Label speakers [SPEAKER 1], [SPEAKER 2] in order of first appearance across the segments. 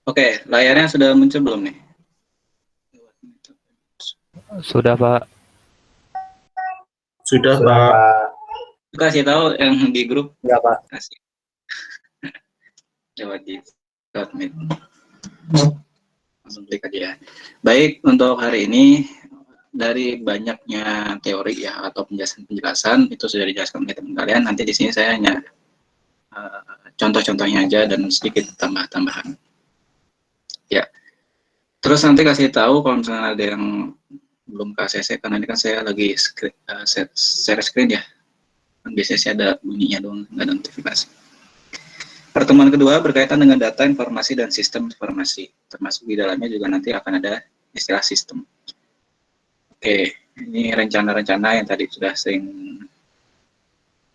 [SPEAKER 1] Oke, layarnya sudah muncul belum nih?
[SPEAKER 2] Sudah, Pak.
[SPEAKER 3] Sudah, Pak.
[SPEAKER 1] Kasih tahu yang di grup.
[SPEAKER 3] Ya, Pak.
[SPEAKER 1] Kasih. Lewat di Meet. Langsung klik aja ya. Baik, untuk hari ini dari banyaknya teori ya atau penjelasan itu sudah dijelaskan oleh teman kalian. Nanti di sini saya hanya contoh-contohnya aja dan sedikit tambah-tambahan. Ya. Terus nanti kasih tahu kalau misalnya ada yang belum ke ACC, karena ini kan saya lagi share screen ya. Biasanya sih ada bunyinya doang, nggak ada notifikasi. Pertemuan kedua berkaitan dengan data, informasi, dan sistem informasi. Termasuk di dalamnya juga nanti akan ada istilah sistem. Oke, ini rencana-rencana yang tadi sudah sering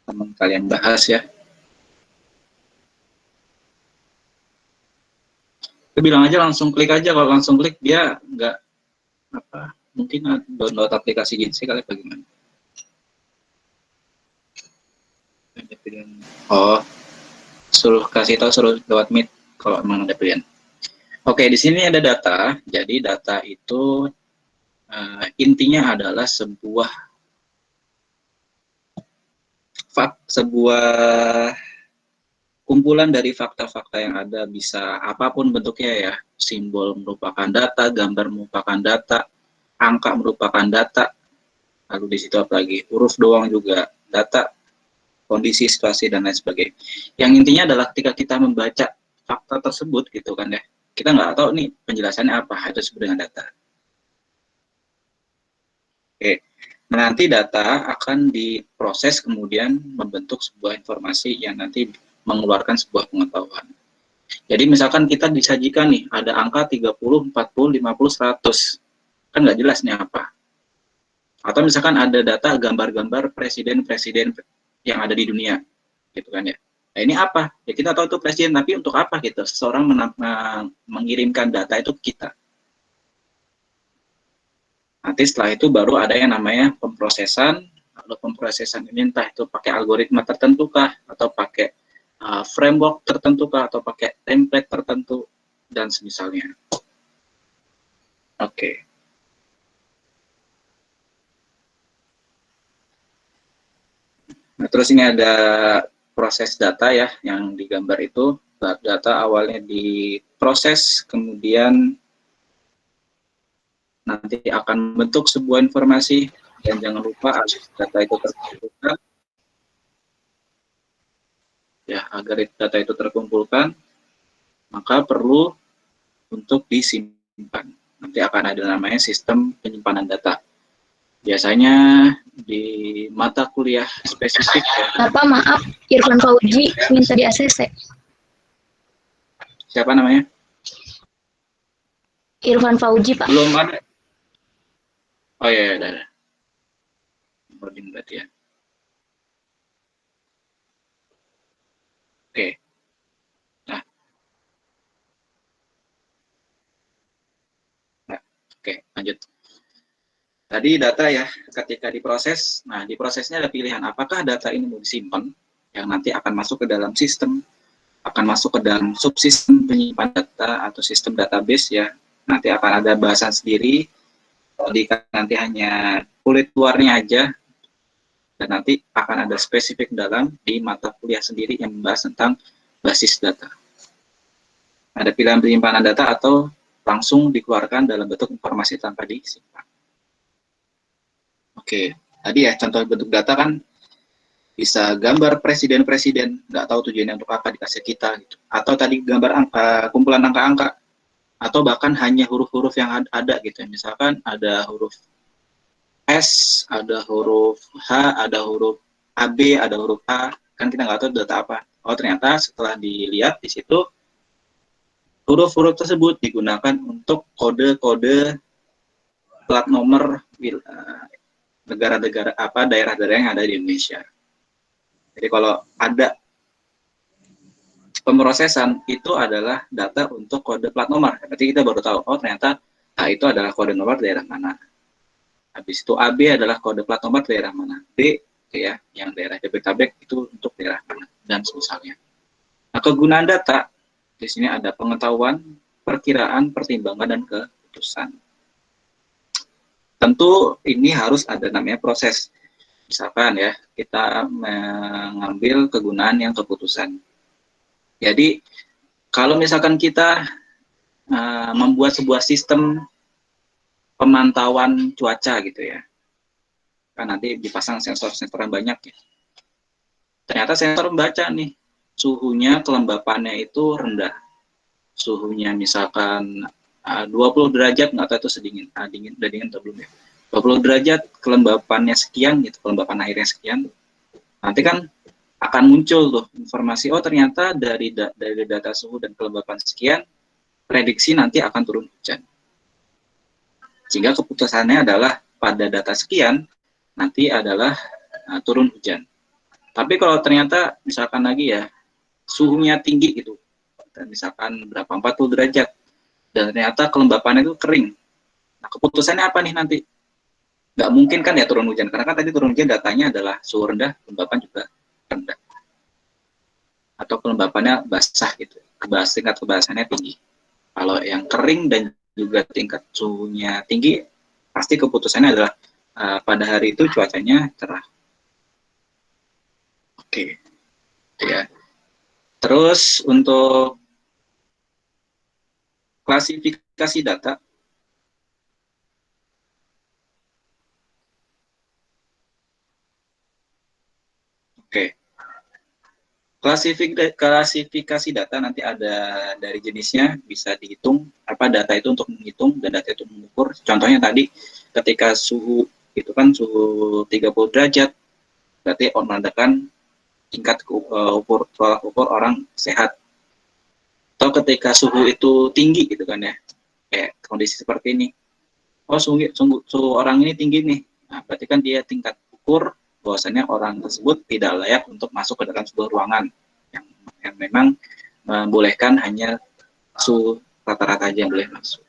[SPEAKER 1] teman kalian bahas ya. Bilang aja langsung klik aja, kalau langsung klik dia nggak apa, mungkin download aplikasi Jitsi kali bagaimana. Oh, kasih tahu suruh lewat Meet kalau memang ada pilihan. Oke, di sini ada data. Jadi data itu intinya adalah sebuah kumpulan dari fakta-fakta yang ada, bisa apapun bentuknya ya. Simbol merupakan data, gambar merupakan data, angka merupakan data, lalu di situ apa lagi, huruf doang juga data, kondisi, situasi, dan lain sebagainya. Yang intinya adalah ketika kita membaca fakta tersebut gitu kan ya, kita nggak tahu nih penjelasannya apa, itu disebut dengan data. Oke, nanti data akan diproses kemudian membentuk sebuah informasi yang nanti mengeluarkan sebuah pengetahuan. Jadi misalkan kita disajikan nih, ada angka 30, 40, 50, 100. Kan nggak jelas nih apa. Atau misalkan ada data gambar-gambar presiden-presiden yang ada di dunia. Gitu kan ya. Nah ini apa? Ya kita tahu itu presiden, tapi untuk apa gitu? Seseorang mengirimkan data itu ke kita. Nanti setelah itu baru ada yang namanya pemrosesan. Lalu pemrosesan ini entah itu pakai algoritma tertentu kah, atau pakai framework tertentu kah, atau pakai template tertentu, dan semisalnya. Oke. Nah, terus ini ada proses data ya, yang digambar itu. Data awalnya diproses, kemudian nanti akan membentuk sebuah informasi, dan jangan lupa data itu terkumpulkan. Ya, agar data itu terkumpulkan, maka perlu untuk disimpan. Nanti akan ada namanya sistem penyimpanan data. Biasanya di mata kuliah spesifik.
[SPEAKER 4] Bapak maaf, Irfan Fauji minta di ACC.
[SPEAKER 1] Siapa namanya?
[SPEAKER 4] Irfan Fauji, Pak.
[SPEAKER 1] Belum ada. Oh iya, ada. Boarding berarti ya. Oke. Nah. Oke, lanjut. Tadi data ya, ketika diproses, nah di prosesnya ada pilihan, apakah data ini mau disimpan, yang nanti akan masuk ke dalam sistem, akan masuk ke dalam subsistem penyimpan data atau sistem database ya, nanti akan ada bahasan sendiri, nanti hanya kulit luarnya aja, dan nanti akan ada spesifik dalam di mata kuliah sendiri yang membahas tentang basis data. Ada pilihan penyimpanan data atau langsung dikeluarkan dalam bentuk informasi tanpa disimpan. Oke, tadi ya contoh bentuk data kan bisa gambar presiden-presiden, nggak tahu tujuannya untuk apa dikasih kita, gitu. Atau tadi gambar angka, kumpulan angka-angka, atau bahkan hanya huruf-huruf yang ada gitu. Misalkan ada huruf S, ada huruf H, ada huruf AB, ada huruf A, kan kita nggak tahu data apa. Oh ternyata setelah dilihat di situ, huruf-huruf tersebut digunakan untuk kode-kode plat nomor negara-negara apa, daerah-daerah yang ada di Indonesia. Jadi kalau ada pemrosesan itu adalah data untuk kode plat nomor. Berarti kita baru tahu, oh ternyata A itu adalah kode nomor daerah mana. Habis itu AB adalah kode plat nomor daerah mana. B ya, yang daerah Jabodetabek itu untuk daerah mana, dan semisalnya. Nah, kegunaan data di sini ada pengetahuan, perkiraan, pertimbangan, dan keputusan. Tentu ini harus ada namanya proses. Misalkan ya, kita mengambil kegunaan yang keputusan. Jadi, kalau misalkan kita membuat sebuah sistem pemantauan cuaca gitu ya, kan nanti dipasang sensor-sensor yang banyak ya. Ternyata sensor membaca nih, suhunya, kelembapannya itu rendah. Suhunya misalkan 20 derajat, nggak tahu itu sedingin, dingin, udah dingin atau belum ya. 20 derajat, kelembapannya sekian gitu, kelembapan airnya sekian. Nanti kan akan muncul tuh informasi, oh ternyata dari data suhu dan kelembapan sekian, prediksi nanti akan turun hujan. Sehingga keputusannya adalah pada data sekian, nanti adalah turun hujan. Tapi kalau ternyata misalkan lagi ya, suhunya tinggi gitu, dan misalkan berapa 40 derajat, dan ternyata kelembapannya itu kering. Nah, keputusannya apa nih nanti? Nggak mungkin kan ya turun hujan, karena kan tadi turun hujan datanya adalah suhu rendah, kelembapan juga rendah. Atau kelembapannya basah gitu, tingkat kebasahannya tinggi. Kalau yang kering dan juga tingkat suhunya tinggi, pasti keputusannya adalah pada hari itu cuacanya cerah. Oke, ya. Terus untuk klasifikasi data, oke. Klasifikasi data nanti ada dari jenisnya, bisa dihitung apa data itu untuk menghitung dan data itu mengukur. Contohnya tadi ketika suhu itu kan suhu 30 derajat, berarti menandakan tingkat ukur orang sehat. Atau ketika suhu itu tinggi gitu kan ya, kayak kondisi seperti ini. Oh suhu orang ini tinggi nih, nah, berarti kan dia tingkat ukur bahwasanya orang tersebut tidak layak untuk masuk ke dalam sebuah ruangan yang memang membolehkan hanya suhu rata-rata aja yang boleh masuk.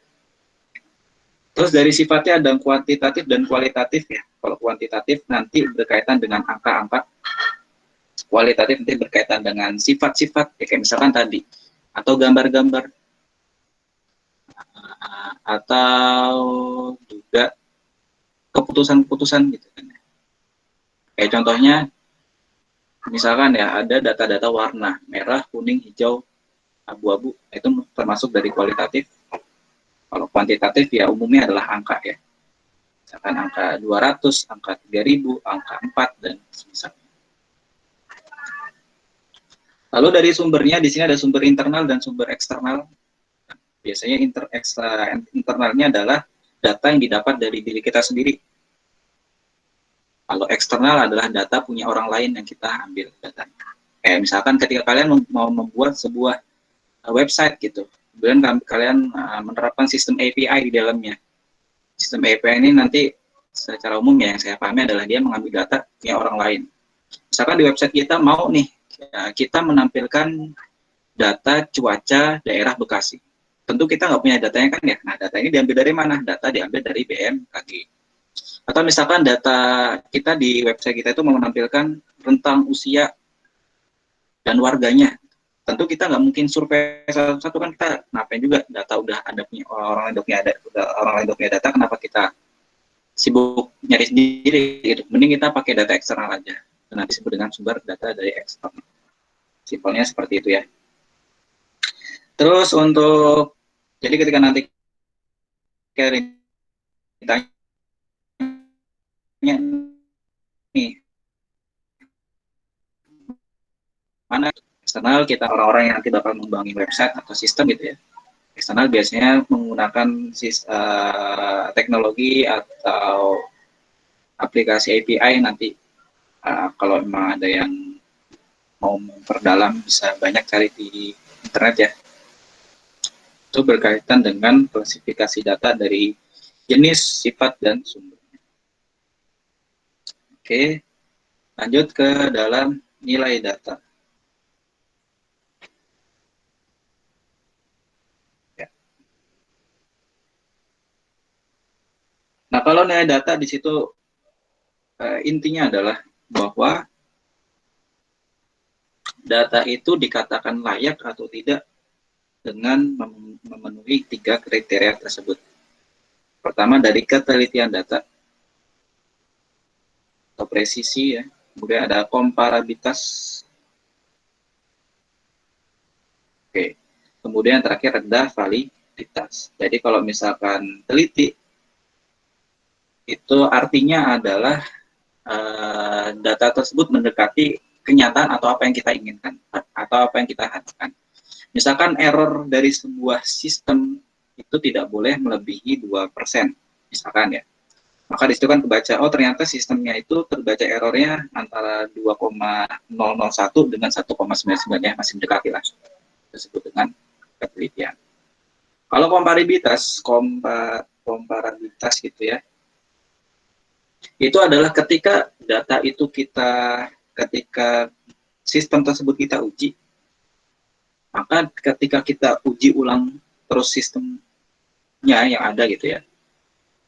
[SPEAKER 1] Terus dari sifatnya ada kuantitatif dan kualitatif ya. Kalau kuantitatif nanti berkaitan dengan angka-angka, kualitatif nanti berkaitan dengan sifat-sifat, ya kayak misalkan tadi, atau gambar-gambar, atau juga keputusan-keputusan gitu kan. Kayak contohnya, misalkan ya ada data-data warna, merah, kuning, hijau, abu-abu, itu termasuk dari kualitatif. Kalau kuantitatif ya umumnya adalah angka ya. Misalkan angka 200, angka 3000, angka 4, dan misalnya. Lalu dari sumbernya, di sini ada sumber internal dan sumber eksternal. Biasanya internalnya adalah data yang didapat dari diri kita sendiri. Kalau eksternal adalah data punya orang lain yang kita ambil datanya. Kayak misalkan ketika kalian mau membuat sebuah website gitu, kemudian kalian menerapkan sistem API di dalamnya. Sistem API ini nanti secara umum ya yang saya pahami adalah dia mengambil data punya orang lain. Misalkan di website kita mau nih, kita menampilkan data cuaca daerah Bekasi. Tentu kita nggak punya datanya kan ya. Nah, data ini diambil dari mana? Data diambil dari BMKG. Atau misalkan data kita di website kita itu mau menampilkan rentang usia dan warganya. Tentu kita nggak mungkin survei satu-satu kan, kita ngapain juga data udah ada punya orang lain udah punya data, kenapa kita sibuk nyari sendiri gitu. Mending kita pakai data eksternal aja. Dan nanti disebut dengan sumber data dari eksternal. Simpelnya seperti itu ya. Terus untuk jadi ketika nanti kalian ditanya nih mana eksternal, kita orang-orang yang nanti bakal membangun website atau sistem gitu ya. Eksternal biasanya menggunakan teknologi atau aplikasi API nanti kalau memang ada yang mau memperdalam bisa banyak cari di internet ya. Itu berkaitan dengan klasifikasi data dari jenis, sifat, dan sumber. Oke, lanjut ke dalam nilai data. Ya. Nah, kalau nilai data di situ intinya adalah bahwa data itu dikatakan layak atau tidak dengan memenuhi 3 kriteria tersebut. Pertama dari ketelitian data atau presisi ya, kemudian ada komparabilitas. Oke. Kemudian terakhir rendah validitas. Jadi kalau misalkan teliti itu artinya adalah data tersebut mendekati kenyataan atau apa yang kita inginkan atau apa yang kita harapkan. Misalkan error dari sebuah sistem itu tidak boleh melebihi 2%, misalkan ya. Maka disitu kan kebaca, oh ternyata sistemnya itu terbaca errornya antara 2,001 dengan 1,99 ya, masih mendekati lah. Disebut dengan ketelitian. Kalau komparabilitas gitu ya, itu adalah ketika data itu ketika sistem tersebut kita uji, maka ketika kita uji ulang terus sistemnya yang ada gitu ya,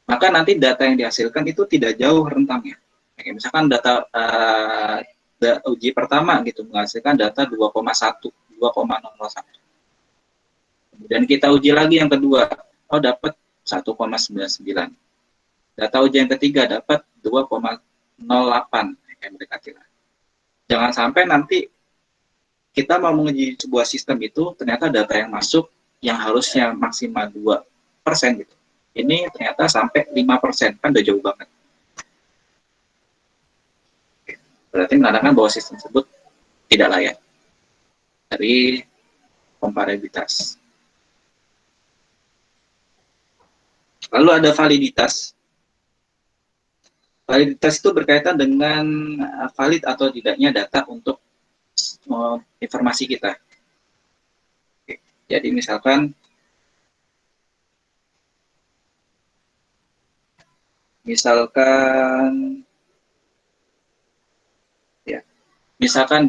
[SPEAKER 1] maka nanti data yang dihasilkan itu tidak jauh rentangnya. Misalkan data uji pertama gitu menghasilkan data 2,1, 2,001. Kemudian kita uji lagi yang kedua, oh dapat 1,99. Data uji yang ketiga dapat 2,08. Jangan sampai nanti kita mau menguji sebuah sistem itu, ternyata data yang masuk yang harusnya maksimal 2% gitu. Ini ternyata sampai 5%, kan udah jauh banget. Berarti menandakan bahwa sistem tersebut tidak layak dari komparabilitas. Lalu ada validitas. Validitas itu berkaitan dengan valid atau tidaknya data untuk informasi kita. Jadi misalkan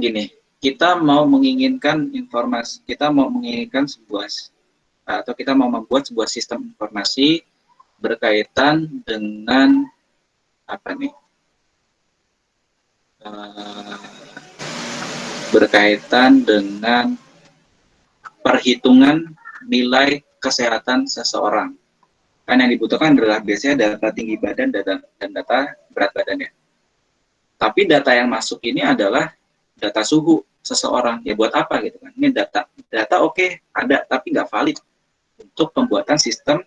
[SPEAKER 1] gini, kita mau menginginkan informasi, kita mau menginginkan atau kita mau membuat sebuah sistem informasi berkaitan dengan berkaitan dengan perhitungan nilai kesehatan seseorang. Kan yang dibutuhkan adalah biasanya data tinggi badan dan data berat badannya. Tapi data yang masuk ini adalah data suhu seseorang. Ya buat apa gitu kan? Ini data oke, ada, tapi nggak valid untuk pembuatan sistem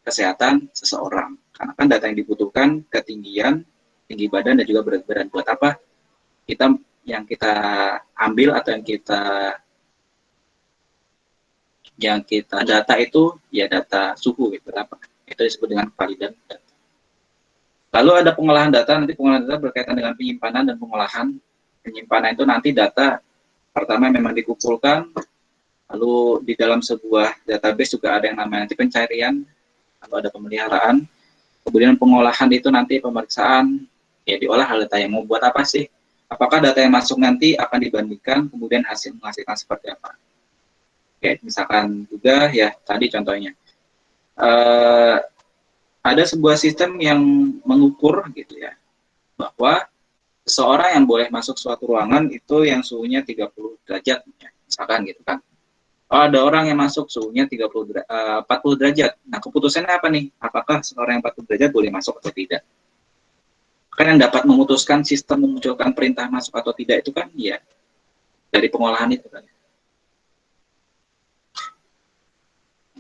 [SPEAKER 1] kesehatan seseorang. Karena kan data yang dibutuhkan ketinggian, tinggi badan, dan juga berat badan. Buat apa? Yang kita ambil atau yang kita data itu ya data suhu gitu. Itu disebut dengan validan data. Lalu ada pengolahan data, nanti pengolahan data berkaitan dengan penyimpanan dan pengolahan. Penyimpanan itu nanti data pertama memang dikumpulkan, lalu di dalam sebuah database juga ada yang namanya nanti pencarian, lalu ada pemeliharaan, kemudian pengolahan itu nanti pemeriksaan, ya diolah data yang mau buat apa sih? Apakah data yang masuk nanti akan dibandingkan, kemudian hasil menghasilkan seperti apa? Oke, misalkan juga ya tadi contohnya, ada sebuah sistem yang mengukur gitu ya, bahwa seseorang yang boleh masuk suatu ruangan itu yang suhunya 30 derajat, misalkan gitu kan. Oh, ada orang yang masuk suhunya 40 derajat. Nah, keputusannya apa nih? Apakah seorang yang 40 derajat boleh masuk atau tidak? Kan yang dapat memutuskan sistem memunculkan perintah masuk atau tidak itu kan ya dari pengolahan itu kan.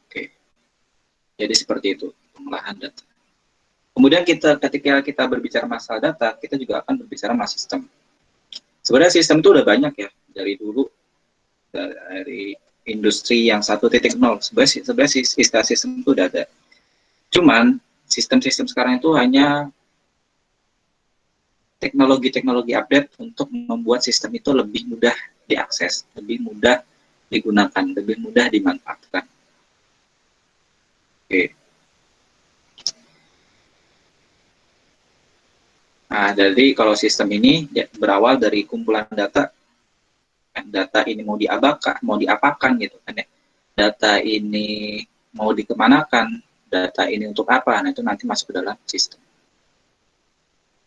[SPEAKER 1] Oke. Jadi seperti itu pengolahan data. Kemudian ketika kita berbicara masalah data, kita juga akan berbicara masalah sistem. Sebenarnya sistem itu udah banyak ya dari dulu, dari industri yang 1.0. Sebenarnya istilah sistem itu udah ada. Cuman sistem-sistem sekarang itu hanya teknologi-teknologi update untuk membuat sistem itu lebih mudah diakses, lebih mudah digunakan, lebih mudah dimanfaatkan. Oke. Nah, jadi kalau sistem ini ya, berawal dari kumpulan data ini mau diapakan gitu kan ya. Data ini mau dikemanakan, data ini untuk apa, nah itu nanti masuk ke dalam sistem.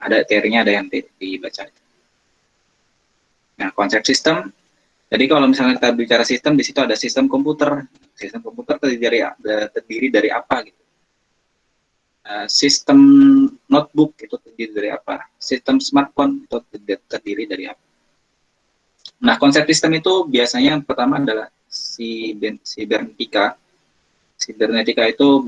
[SPEAKER 1] Ada teorinya, ada yang dibaca. Nah, konsep sistem Jadi kalau misalnya kita bicara sistem, di situ ada sistem komputer. Sistem komputer terdiri dari apa gitu. Sistem notebook itu terdiri dari apa? Sistem smartphone itu terdiri dari apa? Nah, konsep sistem itu biasanya yang pertama adalah sibernetika. Sibernetika itu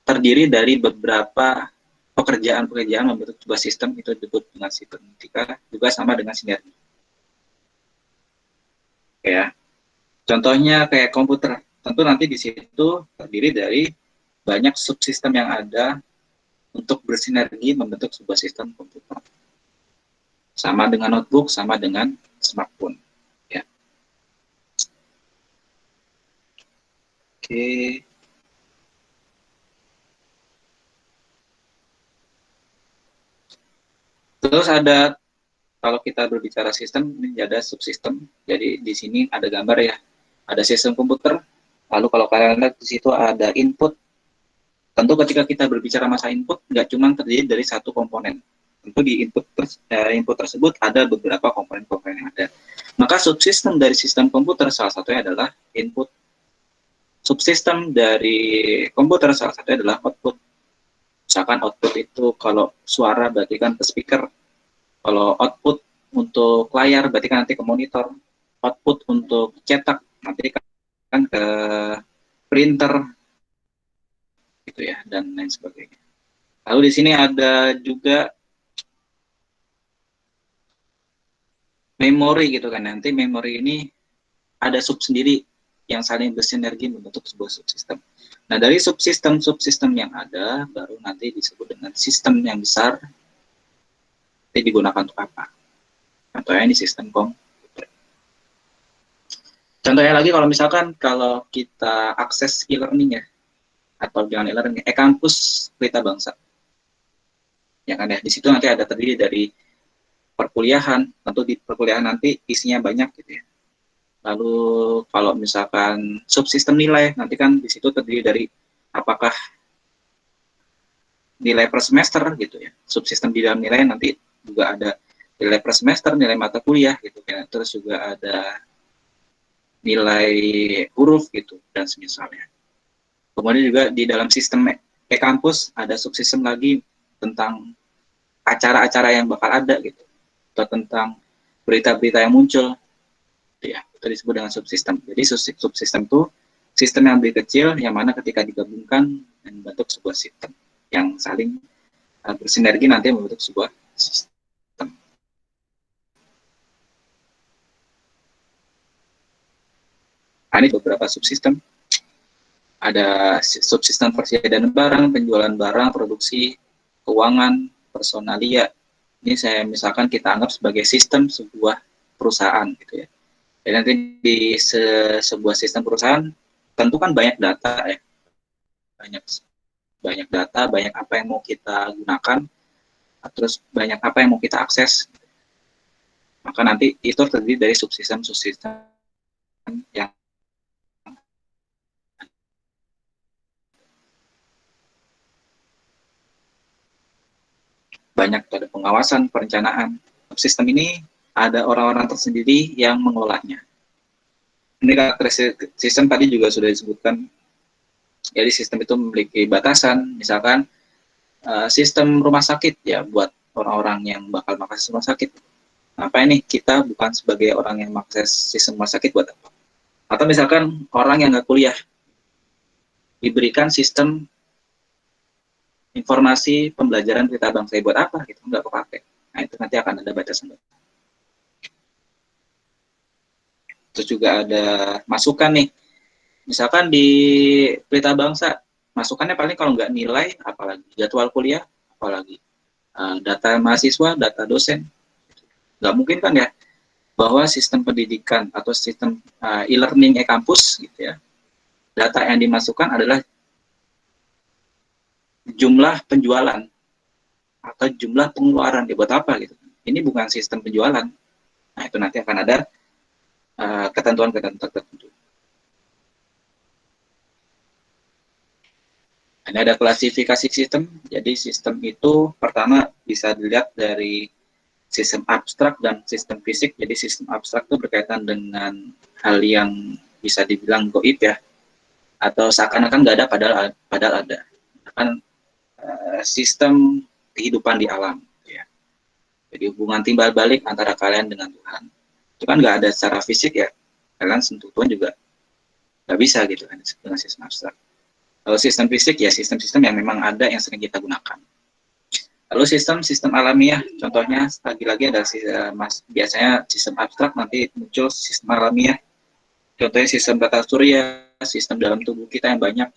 [SPEAKER 1] terdiri dari beberapa pekerjaan-pekerjaan membentuk sebuah sistem, itu disebut dengan sibernetika, juga sama dengan sinergi. Ya, contohnya kayak komputer, tentu nanti di situ terdiri dari banyak subsistem yang ada untuk bersinergi membentuk sebuah sistem komputer. Sama dengan notebook, sama dengan smartphone. Ya. Oke. Terus ada, kalau kita berbicara sistem, ini ada subsistem. Jadi di sini ada gambar ya, ada sistem komputer. Lalu kalau kalian lihat di situ ada input. Tentu ketika kita berbicara masa input, nggak cuma terdiri dari satu komponen. Tentu di input tersebut ada beberapa komponen-komponen yang ada. Maka subsistem dari sistem komputer salah satunya adalah input. Subsistem dari komputer salah satunya adalah output. Misalkan output itu kalau suara berarti kan ke speaker. Kalau output untuk layar berarti kan nanti ke monitor. Output untuk cetak nanti kan ke printer gitu ya, dan lain sebagainya. Lalu di sini ada juga memori gitu kan. Nanti memori ini ada sub sendiri yang saling bersinergi membentuk sebuah subsistem. Nah, dari subsistem yang ada baru nanti disebut dengan sistem yang besar. Nanti digunakan untuk apa? Contohnya ini sistem komputer. Contohnya lagi kalau misalkan kalau kita akses e-learning ya, atau jangan e-learning, e-kampus Pelita Bangsa. Ya kan ya, di situ nanti ada terdiri dari perkuliahan, tentu di perkuliahan nanti isinya banyak gitu ya. Lalu kalau misalkan subsistem nilai, nanti kan di situ terdiri dari apakah nilai per semester gitu ya. Subsistem di dalam nilai nanti juga ada nilai per semester, nilai mata kuliah gitu ya. Terus juga ada nilai huruf gitu dan semisalnya. Kemudian juga di dalam sistem e-kampus ada subsistem lagi tentang acara-acara yang bakal ada gitu, atau tentang berita-berita yang muncul. Ya, itu disebut dengan subsistem. Jadi subsistem itu sistem yang lebih kecil yang mana ketika digabungkan dan membentuk sebuah sistem yang saling bersinergi nanti membentuk sebuah sistem. Nah, ini beberapa subsistem. Ada subsistem persediaan barang, penjualan barang, produksi, keuangan, personalia. Ini saya misalkan kita anggap sebagai sistem sebuah perusahaan gitu ya. Jadi nanti di sebuah sistem perusahaan tentu kan banyak data ya, banyak data, banyak apa yang mau kita gunakan, terus banyak apa yang mau kita akses. Maka nanti itu terdiri dari subsistem-subsistem yang banyak, ada pengawasan, perencanaan. Sistem ini ada orang-orang tersendiri yang mengolahnya. Ini karakteristik sistem tadi juga sudah disebutkan. Jadi sistem itu memiliki batasan, misalkan sistem rumah sakit ya buat orang-orang yang bakal mengakses rumah sakit. Apa ini kita bukan sebagai orang yang mengakses sistem rumah sakit buat apa? Atau misalkan orang yang nggak kuliah diberikan sistem informasi pembelajaran berita bangsa buat apa gitu, nggak kepake. Nah itu nanti akan ada batasan. Terus juga ada masukan nih, misalkan di berita bangsa masukannya paling kalau nggak nilai, apalagi jadwal kuliah, apalagi data mahasiswa, data dosen. Nggak mungkin kan ya bahwa sistem pendidikan atau sistem e-learning e-kampus gitu ya, data yang dimasukkan adalah jumlah penjualan atau jumlah pengeluaran dibuat apa gitu. Ini bukan sistem penjualan. Nah itu nanti akan ada ketentuan-ketentuan tertentu. Ini ada klasifikasi sistem. Jadi sistem itu pertama bisa dilihat dari sistem abstrak dan sistem fisik. Jadi sistem abstrak itu berkaitan dengan hal yang bisa dibilang goib ya, atau seakan-akan nggak ada padahal ada. Kan sistem kehidupan di alam. Ya. Jadi hubungan timbal balik antara kalian dengan Tuhan. Itu kan nggak ada secara fisik ya. Kalian sentuh Tuhan juga nggak bisa gitu kan dengan sistem abstrak. Kalau sistem fisik ya sistem-sistem yang memang ada yang sering kita gunakan. Lalu sistem alamiah, contohnya lagi-lagi ada biasanya sistem abstrak, nanti muncul sistem alamiah. Contohnya sistem tata surya, sistem dalam tubuh kita yang banyak,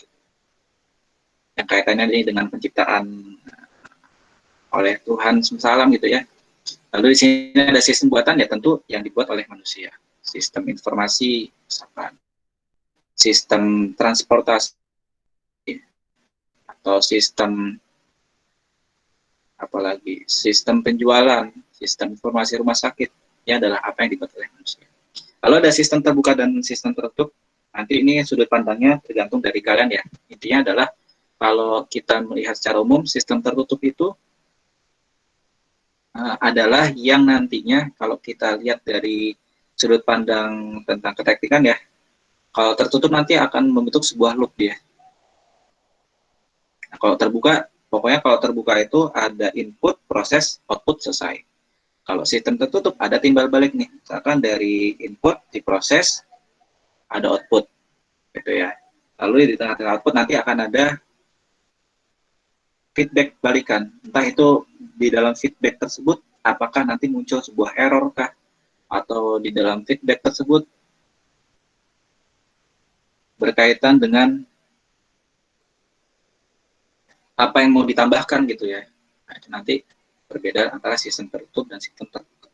[SPEAKER 1] yang kaitannya ini dengan penciptaan oleh Tuhan semesta alam gitu ya. Lalu di sini ada sistem buatan ya tentu yang dibuat oleh manusia. Sistem informasi, misalkan sistem transportasi, atau sistem apalagi sistem penjualan, sistem informasi rumah sakit, ya adalah apa yang dibuat oleh manusia. Kalau ada sistem terbuka dan sistem tertutup, nanti ini sudut pandangnya tergantung dari kalian ya. Intinya adalah kalau kita melihat secara umum, sistem tertutup itu adalah yang nantinya kalau kita lihat dari sudut pandang tentang keteknikan ya, kalau tertutup nanti akan membentuk sebuah loop dia. Nah, kalau terbuka, pokoknya kalau terbuka itu ada input, proses, output, selesai. Kalau sistem tertutup ada timbal balik nih, misalkan dari input diproses, ada output, gitu ya. Lalu di tengah-tengah output nanti akan ada feedback balikan. Entah itu di dalam feedback tersebut, apakah nanti muncul sebuah error kah, atau di dalam feedback tersebut berkaitan dengan apa yang mau ditambahkan gitu ya. Nah, itu nanti perbedaan antara sistem tertutup dan sistem terbuka.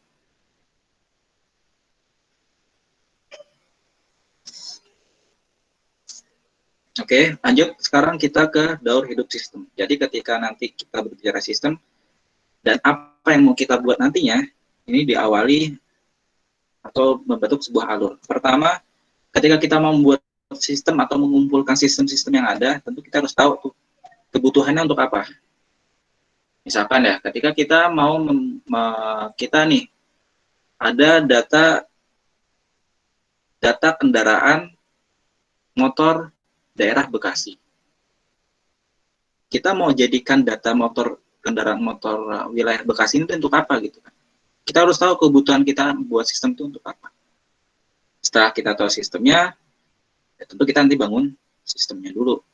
[SPEAKER 1] Oke, lanjut. Sekarang kita ke daur hidup sistem. Jadi ketika nanti kita berbicara sistem, dan apa yang mau kita buat nantinya, ini diawali atau membentuk sebuah alur. Pertama, ketika kita mau membuat sistem atau mengumpulkan sistem-sistem yang ada, tentu kita harus tahu tuh kebutuhannya untuk apa. Misalkan ya, ketika kita mau kita nih ada data kendaraan motor daerah Bekasi. Kita mau jadikan data kendaraan motor wilayah Bekasi ini untuk apa gitu kan? Kita harus tahu kebutuhan kita buat sistem itu untuk apa. Setelah kita tahu sistemnya, ya tentu kita nanti bangun sistemnya dulu.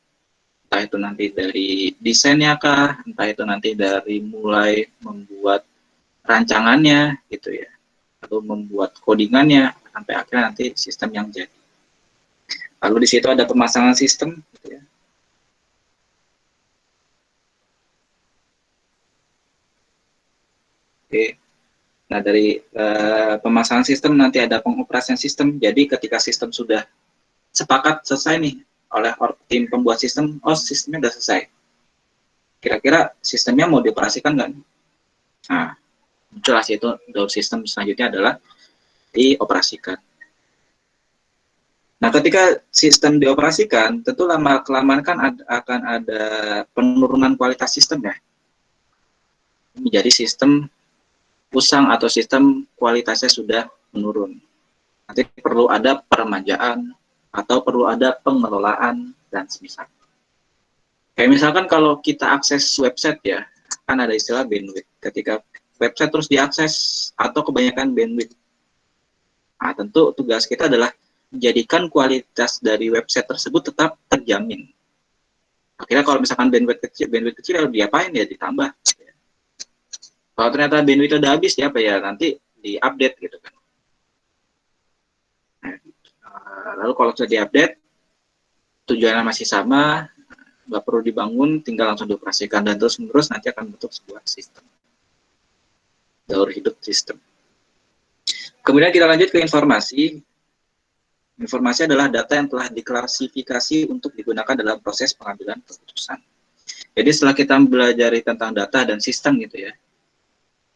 [SPEAKER 1] Entah itu nanti dari desainnya kah, entah itu nanti dari mulai membuat rancangannya gitu ya, atau membuat codingannya sampai akhirnya nanti sistem yang jadi. Lalu di situ ada pemasangan sistem gitu ya. Oke. Nah, dari pemasangan sistem nanti ada pengoperasian sistem. Jadi ketika sistem sudah sepakat selesai nih oleh tim pembuat sistem, oh sistemnya sudah selesai. Kira-kira sistemnya mau dioperasikan nggak? Nah, muncul itu daur sistem selanjutnya adalah dioperasikan. Nah, ketika sistem dioperasikan, tentu lama-kelamaan kan akan ada penurunan kualitas sistem ya. Menjadi sistem usang atau sistem kualitasnya sudah menurun. Nanti perlu ada peremajaan atau perlu ada pengelolaan dan semisal. Kayak misalkan kalau kita akses website ya, kan ada istilah bandwidth. Ketika website terus diakses atau kebanyakan bandwidth. Nah, tentu tugas kita adalah menjadikan kualitas dari website tersebut tetap terjamin. Akhirnya kalau misalkan bandwidth kecil ya diapain ya ditambah. Kalau ternyata bandwidth udah habis ya apa ya nanti diupdate gitu kan. Lalu kalau sudah diupdate tujuannya masih sama, nggak perlu dibangun, tinggal langsung dioperasikan dan terus menerus nanti akan bentuk sebuah sistem daur hidup sistem. Kemudian kita lanjut ke informasi. Informasi adalah data yang telah diklasifikasi untuk digunakan dalam proses pengambilan keputusan. Jadi setelah kita mempelajari tentang data dan sistem gitu ya,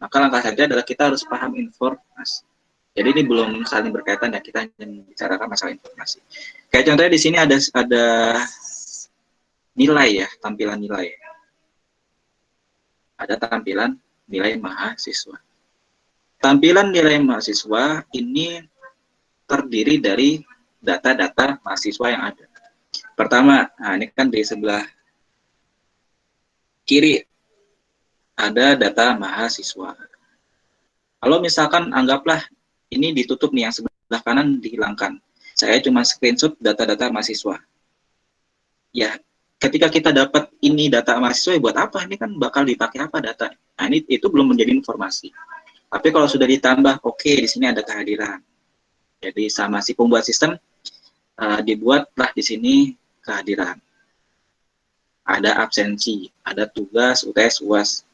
[SPEAKER 1] maka langkah saja adalah kita harus paham informasi. Jadi ini belum saling berkaitan ya, kita hanya membicarakan masalah informasi. Kayak contohnya di sini ada nilai ya, tampilan nilai. Ada tampilan nilai mahasiswa. tampilan nilai mahasiswa ini terdiri dari data-data mahasiswa yang ada. Pertama, nah ini kan di sebelah kiri ada data mahasiswa. Kalau misalkan anggaplah ini ditutup nih, yang sebelah kanan dihilangkan. Saya cuma screenshot data-data mahasiswa. Ya, ketika kita dapat ini data mahasiswa, ya buat apa? Ini kan bakal dipakai apa data? Nah, ini itu belum menjadi informasi. Tapi kalau sudah ditambah, oke, di sini ada kehadiran. Jadi sama si pembuat sistem dibuatlah di sini kehadiran. Ada absensi, ada tugas, UTS, UAS.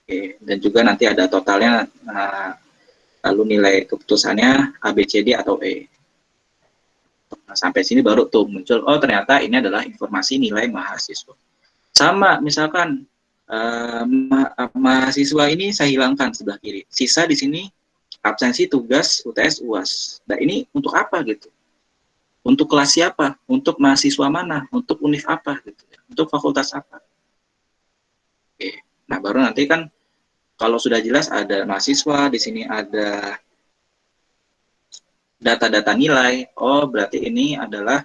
[SPEAKER 1] Oke. Dan juga nanti ada totalnya, lalu nilai keputusannya A, B, C, D, atau E. Nah, sampai sini baru tuh muncul, oh ternyata ini adalah informasi nilai mahasiswa. Sama, misalkan mahasiswa ini saya hilangkan sebelah kiri. Sisa di sini absensi, tugas, UTS, UAS. Nah ini untuk apa gitu? Untuk kelas siapa? Untuk mahasiswa mana? Untuk univ apa? Gitu. Untuk fakultas apa? Oke. Nah baru nanti kan kalau sudah jelas ada mahasiswa, di sini ada data-data nilai. Oh berarti ini adalah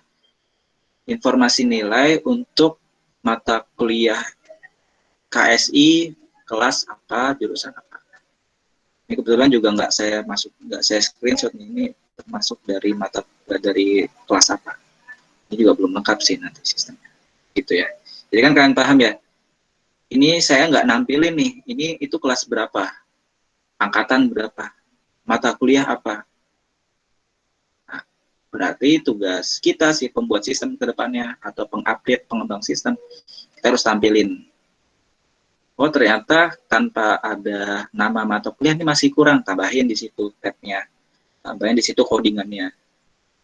[SPEAKER 1] informasi nilai untuk mata kuliah KSI kelas apa, jurusan apa. Ini kebetulan juga nggak saya screenshot ini termasuk dari dari kelas apa. Ini juga belum lengkap sih nanti sistemnya, gitu ya. Jadi kan kalian paham ya. Ini saya nggak nampilin nih. Ini itu kelas berapa, angkatan berapa, mata kuliah apa. Nah, berarti tugas kita sih pembuat sistem ke depannya atau pengupdate pengembang sistem, kita harus tampilin. Oh ternyata tanpa ada nama mata kuliah ini masih kurang, tambahin di situ tabnya, tambahin di situ codingannya.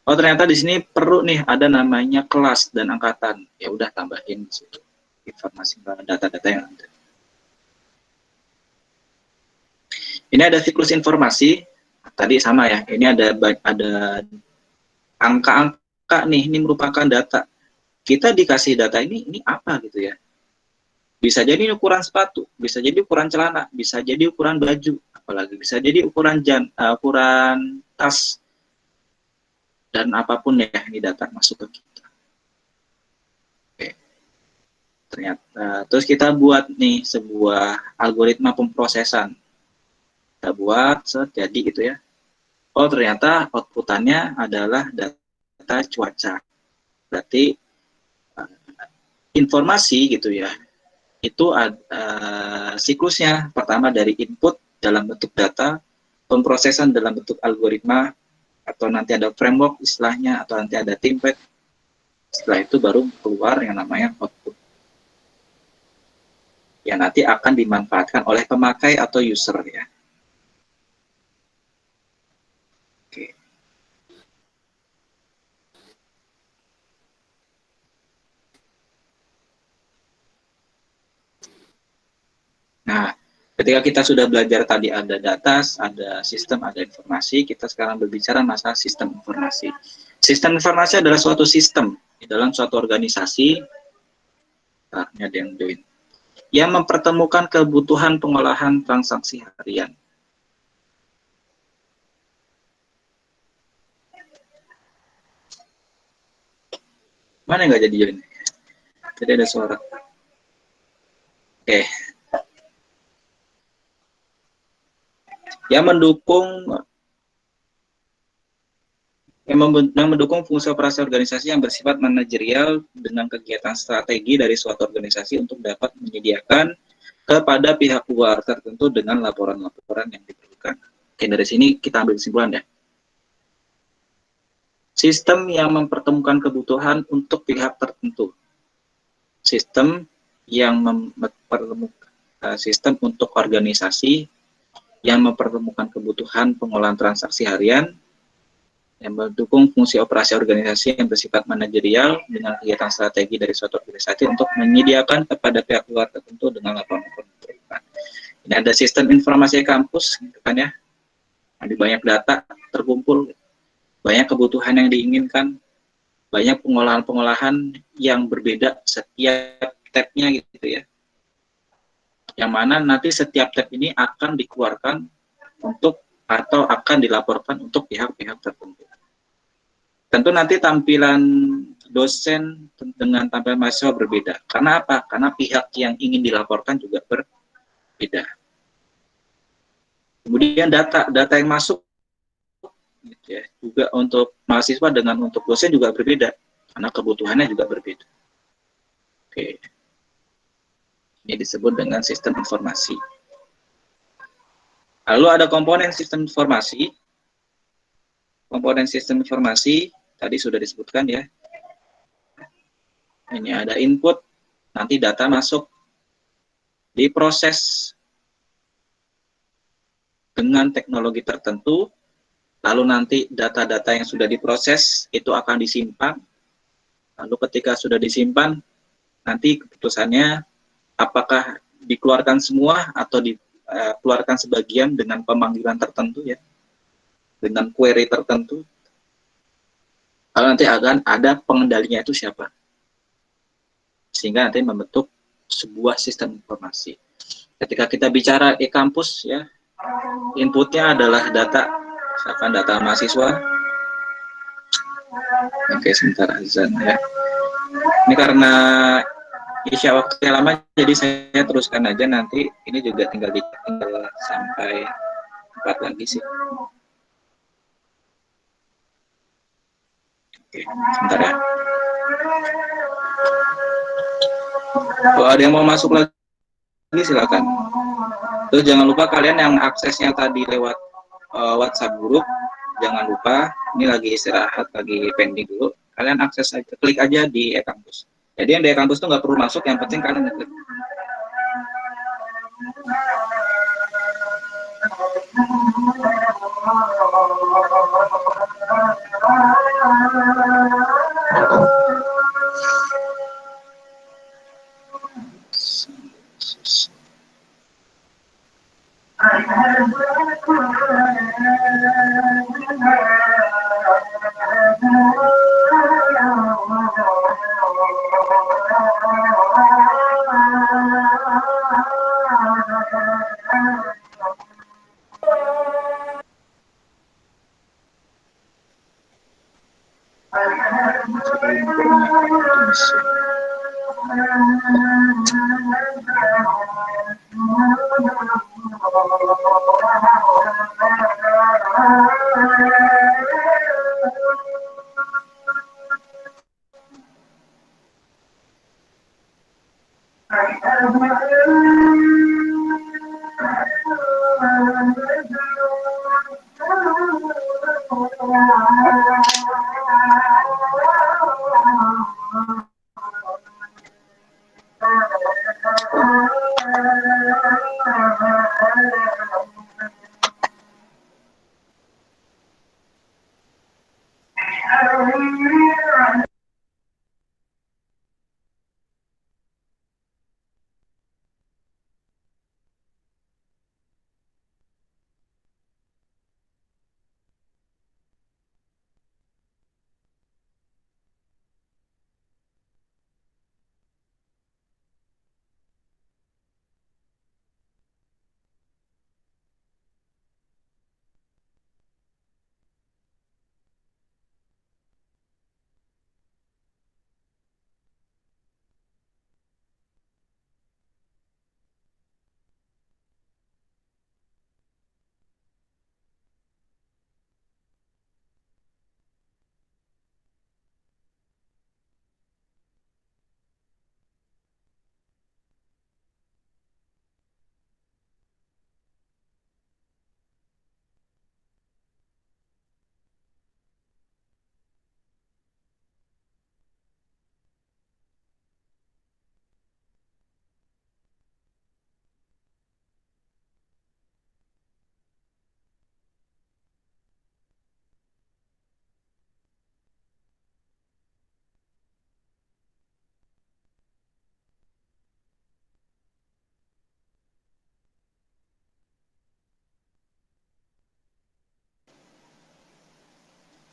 [SPEAKER 1] Oh ternyata di sini perlu nih ada namanya kelas dan angkatan, ya udah tambahin di situ informasi data-data yang ada. Ini ada siklus informasi, tadi sama ya. Ini ada angka-angka nih, ini merupakan data. Kita dikasih data ini apa gitu ya? Bisa jadi ukuran sepatu, bisa jadi ukuran celana, bisa jadi ukuran baju, apalagi bisa jadi ukuran ukuran tas, dan apapun ya, ini data masuk ke kita. Oke. Ternyata, terus kita buat nih sebuah algoritma pemprosesan. Kita buat, jadi gitu ya. Oh ternyata outputannya adalah data cuaca. Berarti informasi gitu ya. Itu siklusnya, pertama dari input dalam bentuk data, pemprosesan dalam bentuk algoritma, atau nanti ada framework istilahnya, atau nanti ada template. Setelah itu baru keluar yang namanya output, yang nanti akan dimanfaatkan oleh pemakai atau user ya. Oke. Nah, ketika kita sudah belajar tadi ada data, ada sistem, ada informasi, kita sekarang berbicara masalah sistem informasi. Sistem informasi adalah suatu sistem di dalam suatu organisasi, ada yang join, yang mempertemukan kebutuhan pengolahan transaksi harian. Mana yang nggak jadi join? Jadi ada suara. Oke. Yang mendukung fungsi operasi organisasi yang bersifat manajerial dengan kegiatan strategi dari suatu organisasi untuk dapat menyediakan kepada pihak luar tertentu dengan laporan-laporan yang diperlukan. Oke, dari sini kita ambil kesimpulan ya. Sistem yang mempertemukan kebutuhan untuk pihak tertentu. Sistem yang mempertemukan sistem untuk organisasi yang mempertemukan kebutuhan pengolahan transaksi harian, yang mendukung fungsi operasi organisasi yang bersifat manajerial dengan kegiatan strategi dari suatu organisasi untuk menyediakan kepada pihak luar tertentu dengan laporan-laporan diperlukan. Ini ada sistem informasi kampus, gitu kan ya. Ada banyak data terkumpul, banyak kebutuhan yang diinginkan, banyak pengolahan-pengolahan yang berbeda setiap tabnya gitu ya. Yang mana nanti setiap tab ini akan dikeluarkan untuk atau akan dilaporkan untuk pihak-pihak tertentu. Tentu nanti tampilan dosen dengan tampilan mahasiswa berbeda. Karena apa? Karena pihak yang ingin dilaporkan juga berbeda. Kemudian data yang masuk gitu ya, juga untuk mahasiswa dengan untuk dosen juga berbeda karena kebutuhannya juga berbeda. Oke. Ini disebut dengan sistem informasi. Lalu ada komponen sistem informasi. Komponen sistem informasi tadi sudah disebutkan ya. Ini ada input, nanti data masuk, diproses dengan teknologi tertentu, lalu nanti data-data yang sudah diproses itu akan disimpan. Lalu ketika sudah disimpan, nanti keputusannya apakah dikeluarkan semua atau dikeluarkan sebagian dengan pemanggilan tertentu ya, dengan query tertentu. Lalu nanti akan ada pengendalinya itu siapa, sehingga nanti membentuk sebuah sistem informasi. Ketika kita bicara e-kampus ya, inputnya adalah data, misalkan data mahasiswa. Oke, sebentar azan ya. Ini karena isya waktunya lama, jadi saya teruskan aja, nanti ini juga tinggal sampai 4 lagi sih. Oke, sebentar ya. Kalau ada yang mau masuk lagi silakan. Terus jangan lupa kalian yang aksesnya tadi lewat WhatsApp group, jangan lupa, ini lagi istirahat, lagi pending dulu. Kalian akses aja, klik aja di e-kampus. Jadi yang di e-kampus tuh nggak perlu masuk, yang penting kalian ngeklik.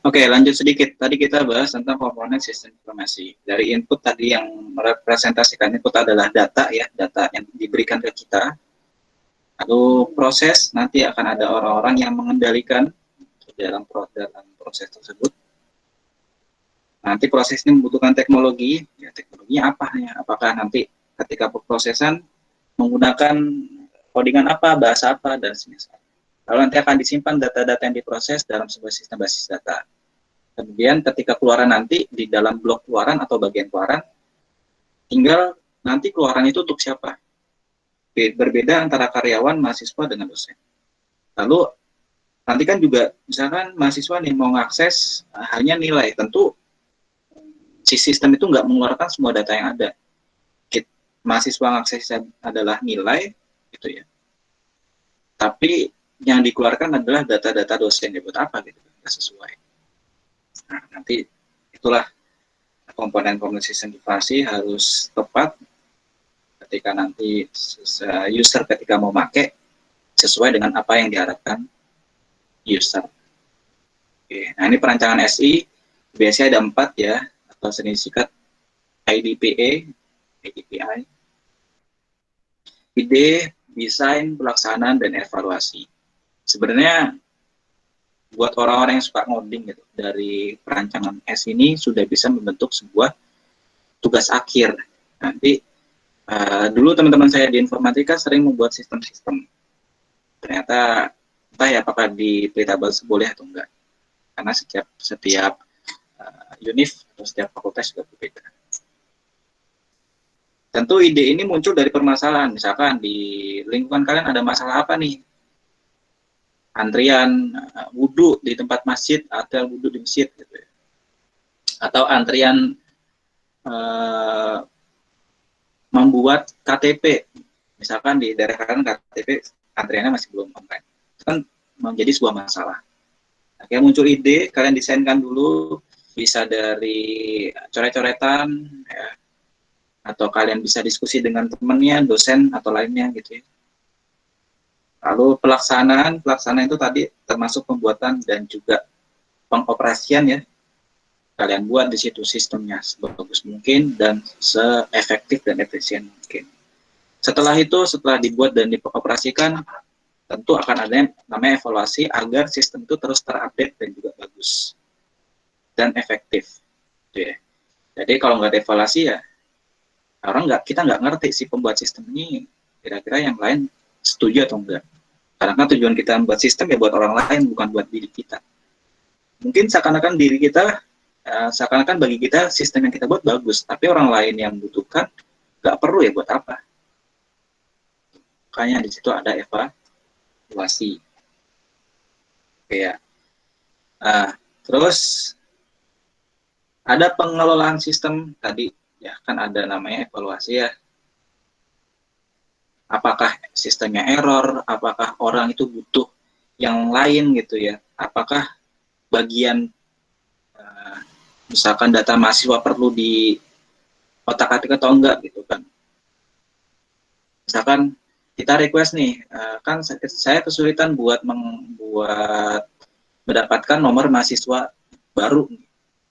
[SPEAKER 1] Oke, lanjut sedikit. Tadi kita bahas tentang komponen sistem informasi. Dari input tadi yang merepresentasikan input adalah data ya, data yang diberikan ke kita. Lalu proses, nanti akan ada orang-orang yang mengendalikan dalam proses tersebut. Nanti proses ini membutuhkan teknologi, ya teknologinya apa ya? Apakah nanti ketika pemrosesan menggunakan codingan apa, bahasa apa, dan semisal. Lalu nanti akan disimpan data-data yang diproses dalam sebuah sistem basis data. Kemudian ketika keluaran nanti di dalam blok keluaran atau bagian keluaran, tinggal nanti keluaran itu untuk siapa. Berbeda antara karyawan, mahasiswa, dengan dosen. Lalu nanti kan juga misalkan mahasiswa nih mau mengakses hanya nilai, tentu si sistem itu nggak mengeluarkan semua data yang ada. Mahasiswa mengakses adalah nilai, gitu ya. Tapi yang dikeluarkan adalah data-data dosen, ya buat apa gitu, nggak sesuai. Nah, nanti itulah komponen sistem informasi harus tepat ketika nanti user ketika mau pakai sesuai dengan apa yang diharapkan user. Oke, nah ini perancangan SI biasanya ada 4 ya, atau sering disingkat IDPA, IDPI. Ide, desain, pelaksanaan, dan evaluasi. Sebenarnya buat orang-orang yang suka ngoding gitu, dari perancangan S ini sudah bisa membentuk sebuah tugas akhir. Nanti dulu teman-teman saya di informatika sering membuat sistem-sistem. Ternyata entah ya apakah di Plitables boleh atau enggak. Karena setiap univ atau setiap fakultas juga berbeda. Tentu ide ini muncul dari permasalahan. Misalkan di lingkungan kalian ada masalah apa nih? Antrian wudhu di tempat masjid atau wudhu di masjid gitu ya. Atau antrian membuat KTP, misalkan di daerah kalian KTP antriannya masih belum online, itu kan menjadi sebuah masalah. Akhirnya muncul ide, kalian desainkan dulu, bisa dari coret-coretan, ya, atau kalian bisa diskusi dengan temannya, dosen atau lainnya gitu ya. Lalu pelaksanaan itu tadi termasuk pembuatan dan juga pengoperasian ya. Kalian buat di situ sistemnya sebagus mungkin dan seefektif dan efisien mungkin. Setelah itu, setelah dibuat dan dioperasikan, tentu akan ada yang namanya evaluasi agar sistem itu terus terupdate dan juga bagus dan efektif. Ya. Jadi kalau nggak ada evaluasi ya kita nggak ngerti si pembuat sistem ini kira-kira yang lain setuju atau enggak. Karena kan tujuan kita membuat sistem ya buat orang lain, bukan buat diri kita. Mungkin seakan-akan seakan-akan bagi kita sistem yang kita buat bagus, tapi orang lain yang membutuhkan nggak perlu ya buat apa. Makanya di situ ada evaluasi. Oke ya. Terus ada pengelolaan sistem tadi ya, kan ada namanya evaluasi ya. Apakah sistemnya error, apakah orang itu butuh yang lain gitu ya, apakah bagian misalkan data mahasiswa perlu di otak-atik atau enggak gitu kan. Misalkan kita request nih, kan saya kesulitan buat mendapatkan nomor mahasiswa baru.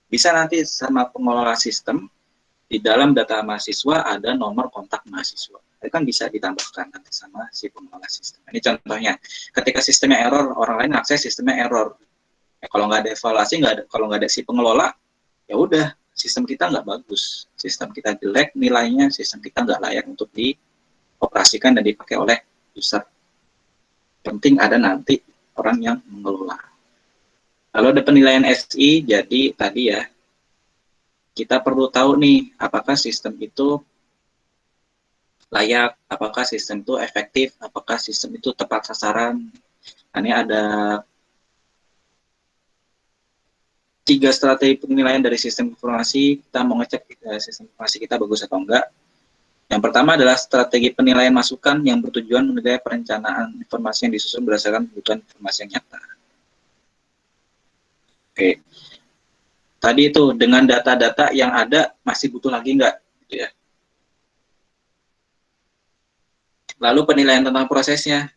[SPEAKER 1] Bisa nanti sama pengelola sistem, di dalam data mahasiswa ada nomor kontak mahasiswa. Itu kan bisa ditambahkan nanti sama si pengelola sistem. Ini contohnya, ketika sistemnya error, orang lain akses sistemnya error. Ya, kalau nggak ada evaluasi, kalau nggak ada si pengelola, ya udah, sistem kita nggak bagus. Sistem kita jelek nilainya, sistem kita nggak layak untuk dioperasikan dan dipakai oleh user. Penting ada nanti orang yang mengelola. Lalu ada penilaian SI, jadi tadi ya, kita perlu tahu nih, apakah sistem itu layak, apakah sistem itu efektif, apakah sistem itu tepat sasaran. Nah, ini ada 3 strategi penilaian dari sistem informasi. Kita mau ngecek sistem informasi kita bagus atau enggak. Yang pertama adalah strategi penilaian masukan yang bertujuan menilai perencanaan informasi yang disusun berdasarkan kebutuhan informasi yang nyata. Oke. Tadi itu dengan data-data yang ada masih butuh lagi enggak gitu ya. Lalu penilaian tentang prosesnya.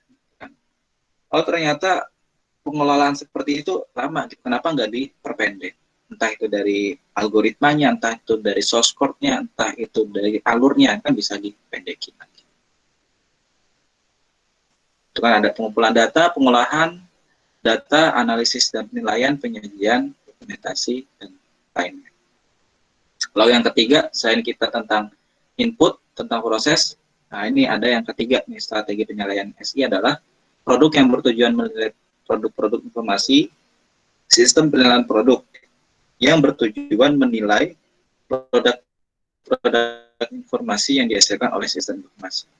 [SPEAKER 1] Oh ternyata pengelolaan seperti itu lama, kenapa nggak diperpendek? Entah itu dari algoritmanya, entah itu dari source code-nya, entah itu dari alurnya, kan bisa dipendekin. Itu kan ada pengumpulan data, pengolahan data, analisis dan penilaian, penyajian, dokumentasi, dan lainnya. Lalu yang ketiga, selain kita tentang input, tentang proses, nah ini ada yang ketiga nih, strategi penilaian SI adalah produk yang bertujuan menilai produk-produk informasi, sistem penilaian produk yang bertujuan menilai produk informasi yang dihasilkan oleh sistem informasi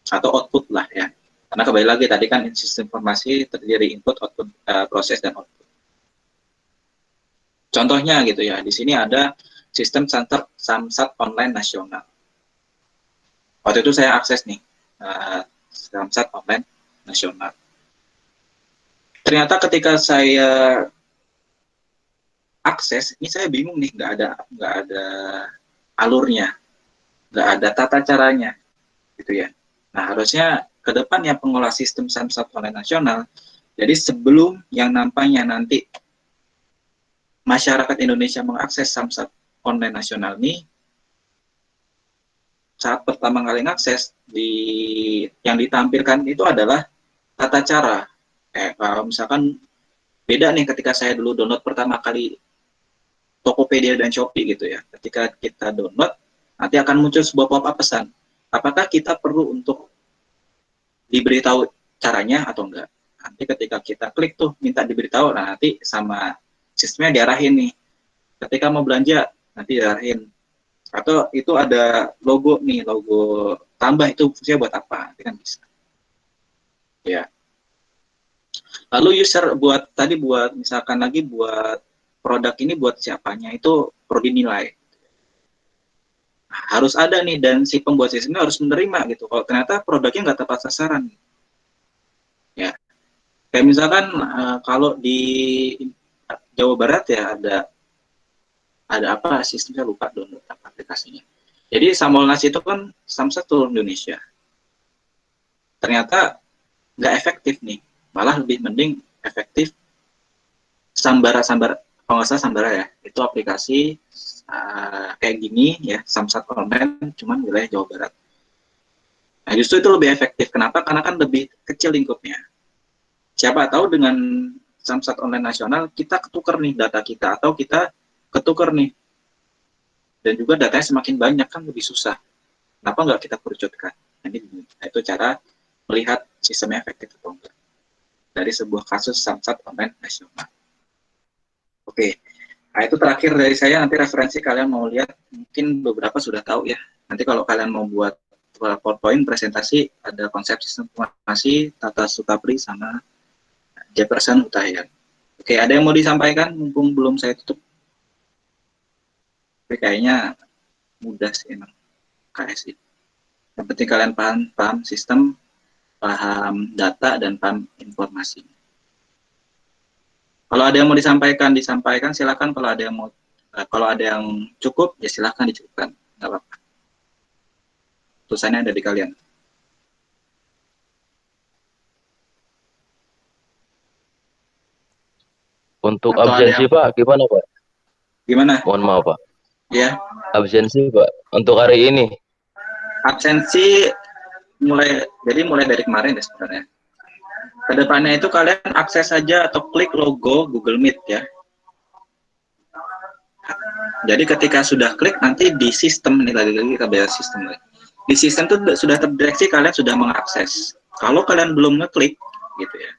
[SPEAKER 1] atau output lah ya. Karena kembali lagi tadi kan sistem informasi terdiri input, output, proses dan output. Contohnya gitu ya, di sini ada sistem Samsat online nasional. Waktu itu saya akses nih Samsat online nasional. Ternyata ketika saya akses, ini saya bingung nih, nggak ada alurnya, nggak ada tata caranya, gitu ya. Nah harusnya ke depan ya pengolah sistem Samsat online nasional. Jadi sebelum yang nampaknya nanti masyarakat Indonesia mengakses Samsat online nasional ini, saat pertama kali mengakses yang ditampilkan itu adalah tata cara. Kalau misalkan beda nih ketika saya dulu download pertama kali Tokopedia dan Shopee gitu ya. Ketika kita download, nanti akan muncul sebuah pop-up pesan. Apakah kita perlu untuk diberitahu caranya atau enggak? Nanti ketika kita klik tuh minta diberitahu, nah nanti sama sistemnya diarahin nih. Ketika mau belanja, nanti diarahin. Atau itu ada logo nih, logo tambah itu fungsinya buat apa? Itu kan bisa. Ya. Lalu user buat misalkan lagi buat produk ini buat siapanya itu perlu dinilai. Nah, harus ada nih dan si pembuat sistemnya harus menerima gitu. Kalau ternyata produknya nggak tepat sasaran, ya. Kayak misalkan kalau di Jawa Barat ya ada apa sistemnya lupa download aplikasinya. Jadi Samolnas itu kan Samsat seluruh Indonesia. Ternyata nggak efektif nih, malah lebih mending efektif Sambara, kalau nggak salah Sambara ya, itu aplikasi kayak gini ya, Samsat online, cuman wilayah Jawa Barat. Nah justru itu lebih efektif, kenapa? Karena kan lebih kecil lingkupnya. Siapa tahu dengan Samsat online nasional, kita ketukar nih data kita, atau kita ketukar nih, dan juga datanya semakin banyak kan lebih susah. Kenapa nggak kita kerucutkan? Nah, itu cara melihat sistemnya efektif atau enggak dari sebuah kasus Samsat online nasional. Oke, nah itu terakhir dari saya. Nanti referensi kalian mau lihat, mungkin beberapa sudah tahu ya. Nanti kalau kalian mau buat PowerPoint presentasi, ada konsep sistem informasi, Tata Sukapri, sama Jefferson Utahian. Oke, ada yang mau disampaikan? Mumpung belum saya tutup. Tapi kayaknya mudah sih emang KSI. Yang penting kalian paham sistem, paham data, dan paham informasi. Kalau ada yang mau disampaikan silakan. Kalau ada yang cukup, ya silakan dicukupkan. Nggak apa-apa. Tulisannya ada di kalian.
[SPEAKER 2] Untuk
[SPEAKER 1] Atau
[SPEAKER 2] absensi Pak, gimana Pak?
[SPEAKER 1] Gimana?
[SPEAKER 2] Mohon maaf Pak.
[SPEAKER 1] Ya,
[SPEAKER 2] Absensi Pak, untuk hari ini.
[SPEAKER 1] absensi mulai dari kemarin ya sebenarnya. Kedepannya itu kalian akses saja atau klik logo Google Meet ya. Jadi ketika sudah klik, nanti di sistem, ini lagi-lagi kita bahas sistem lagi. Di sistem itu sudah terdeteksi kalian sudah mengakses. Kalau kalian belum ngeklik, gitu ya.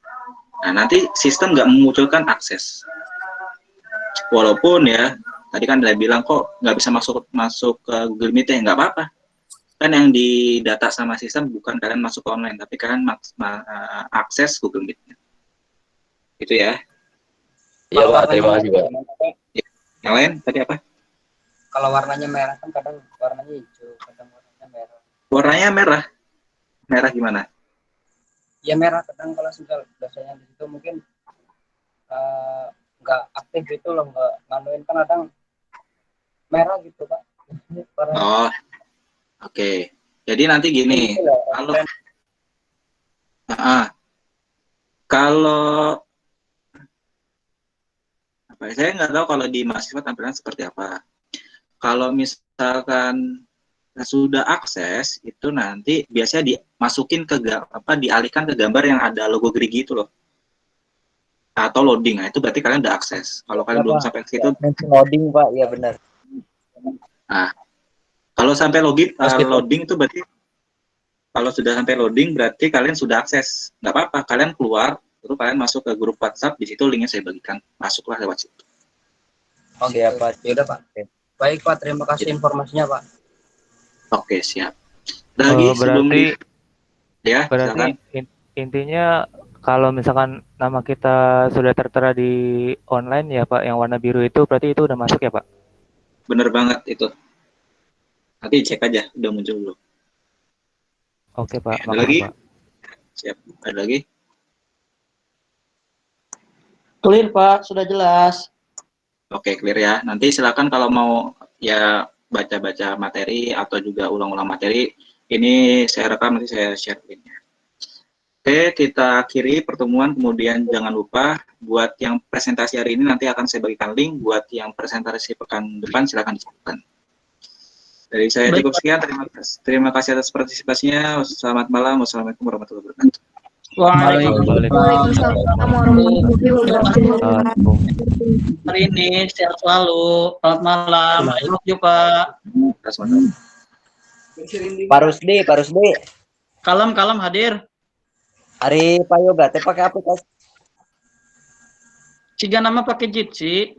[SPEAKER 1] Nah, nanti sistem nggak memunculkan akses. Walaupun ya, tadi kan saya bilang kok nggak bisa masuk ke Google Meet ya, nggak apa-apa. Kan yang didata sama sistem bukan kalian masuk ke online, tapi kalian akses Google Meet-nya. Itu ya.
[SPEAKER 2] Iya Pak, terima kasih Pak.
[SPEAKER 1] Yang lain tadi apa?
[SPEAKER 3] Kalau warnanya merah kan kadang warnanya hijau, kadang warnanya merah.
[SPEAKER 1] Warnanya merah. Merah gimana?
[SPEAKER 3] Ya merah kadang kalau sudah biasanya di situ mungkin nggak aktif gitu loh, nggak nganuin kan kadang merah gitu Pak.
[SPEAKER 1] Oh, oke. Jadi nanti gini, kalau saya nggak tahu kalau di mahasiswa tampilan seperti apa. Kalau misalkan sudah akses itu nanti biasanya dimasukin ke dialihkan ke gambar yang ada logo Gerigi itu loh, atau loading. Nah itu berarti kalian udah akses. Kalau kalian belum sampai ke situ,
[SPEAKER 3] loading Pak, ya benar.
[SPEAKER 1] nah kalau sampai loading itu berarti kalau sudah sampai loading berarti kalian sudah akses. Nggak apa-apa, kalian keluar terus kalian masuk ke grup WhatsApp, di situ linknya saya bagikan, masuklah lewat situ.
[SPEAKER 3] Oke ya Pak, ya udah Pak. Baik Pak, terima kasih informasinya Pak.
[SPEAKER 1] Oke, siap. Lagi sebelum ya,
[SPEAKER 5] berarti intinya kalau misalkan nama kita sudah tertera di online ya Pak, yang warna biru itu berarti itu udah masuk ya Pak?
[SPEAKER 1] Bener banget itu. Nanti cek aja, udah muncul belum.
[SPEAKER 5] Oke Pak,
[SPEAKER 1] Ada lagi?
[SPEAKER 5] Pak.
[SPEAKER 1] Siap, ada lagi?
[SPEAKER 6] Clear Pak, sudah jelas.
[SPEAKER 1] Oke, clear ya. Nanti silakan kalau mau ya baca-baca materi atau juga ulang-ulang materi, ini saya rekam, nanti saya share linknya. Oke, kita akhiri pertemuan, kemudian jangan lupa buat yang presentasi hari ini nanti akan saya bagikan link, buat yang presentasi pekan depan silakan dicatatkan. Dari saya cukup sekian, terima kasih atas partisipasinya. Selamat malam, wassalamualaikum warahmatullahi wabarakatuh.
[SPEAKER 4] Waalaikumsalam warahmatullahi wabarakatuh.
[SPEAKER 6] Hari ini sehat selalu. Selamat malam. I love you Pak.
[SPEAKER 3] Pak Rusdi.
[SPEAKER 6] Kalem hadir.
[SPEAKER 3] Hari Pak Yoga, pakai aplikasi.
[SPEAKER 6] Ciga nama pakai Jitsi.